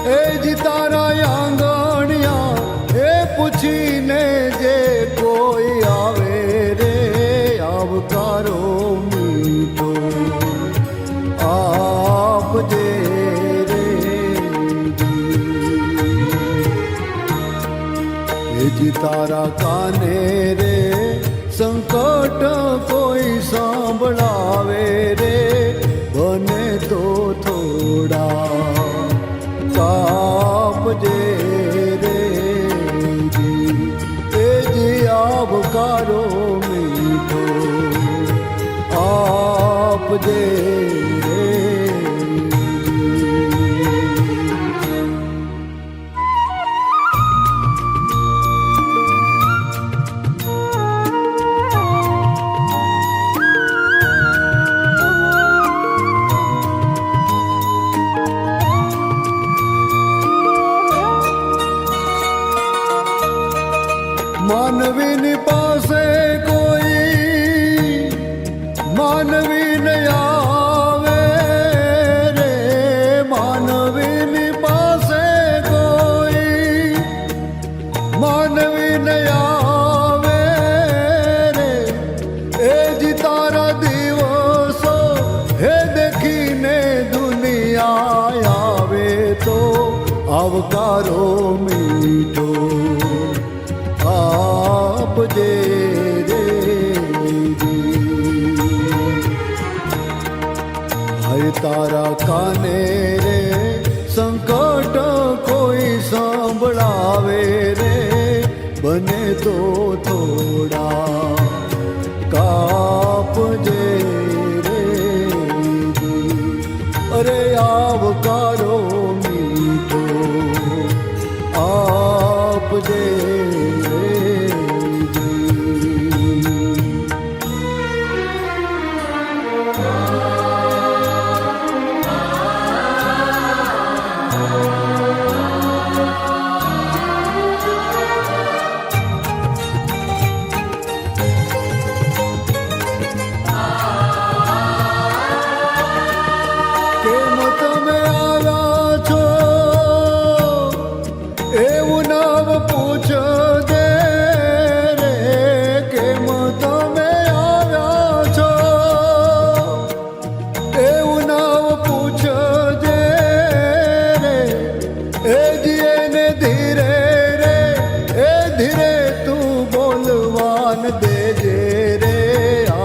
એ જ તારા આંગણિયા એ પૂછીને જે કોઈ આવે રે આવકારો મીઠો આપજે રે એ જ તારા કાને રે સંકટ કોઈ સાંભળાવે રે બને તો થોડા કાપજે રે એ જે આવકારો મીઠો આપજે રે માનવીની પાસે કોઈ માનવી ન આવે રે માનવીની પાસે કોઈ માનવી ન આવે રે એ જ તારા દિવસો હે દેખીને દુનિયા આવે તો આવકારો મીઠો આપજે રે હે તારા કાને રે સંકટ કોઈ સાંભળાવે રે બને તો થોડા કાપજે રે અરે આવકારો મીઠો આપજે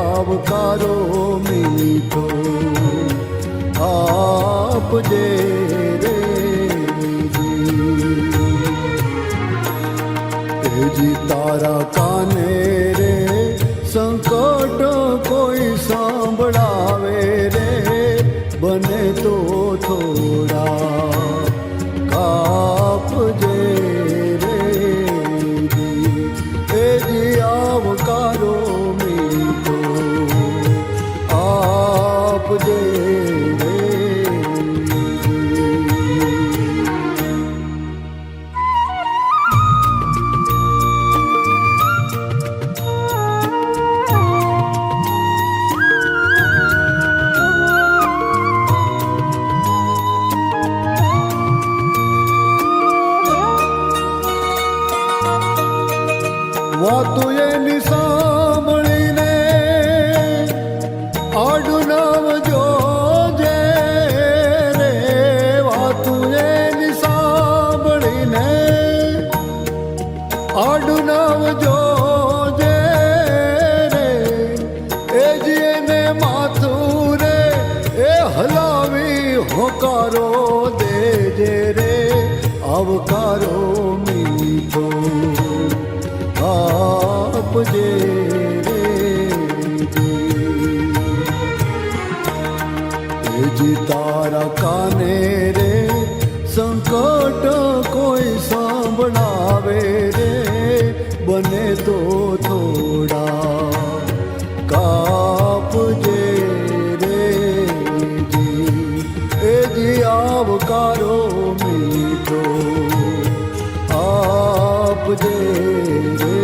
આવકારો મીઠો આપજે રે જી તારા કાને રે સંકટ કોઈ સાંભળાવે રે બને તો થોડા કાપજે રે એ જી આવકારો આપજે રે વાતું એની સાંભળીને આડું નામ જોજે રે વાતું એની સાંભળીને આડું નામ જોજે રે એ જ એને માથું રે એ હલાવી હોકારો દેજે રે આવકારો મીઠો આપજે રે એ જી તારા કાને રે સંકટ કોઈ સાંભળાવે રે બને તો થોડા કાપજે રે એ જી આવકારો મીઠો આપજે રે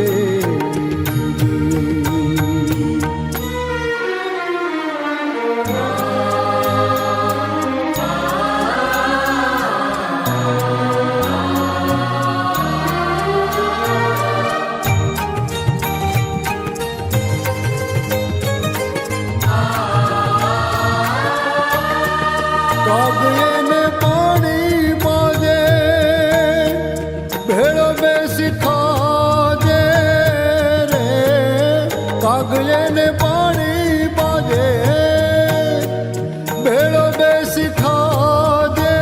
બેસી ખાજે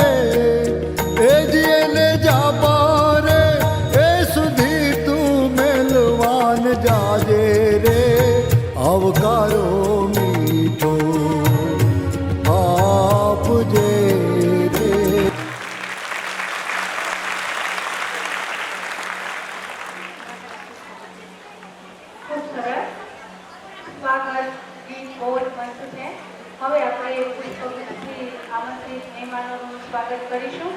રે એ જીને જાબા રે એ સુધી તું મેલવાન જાજે રે આવકારો મીઠો આપજે રે. ખૂબ સરસ સ્વાગત ગીત બહુ જ મસ્ત છે. હવે આપણે પુષ્પગુચ્છથી આમંત્રિત મહેમાનોનું સ્વાગત કરીશું.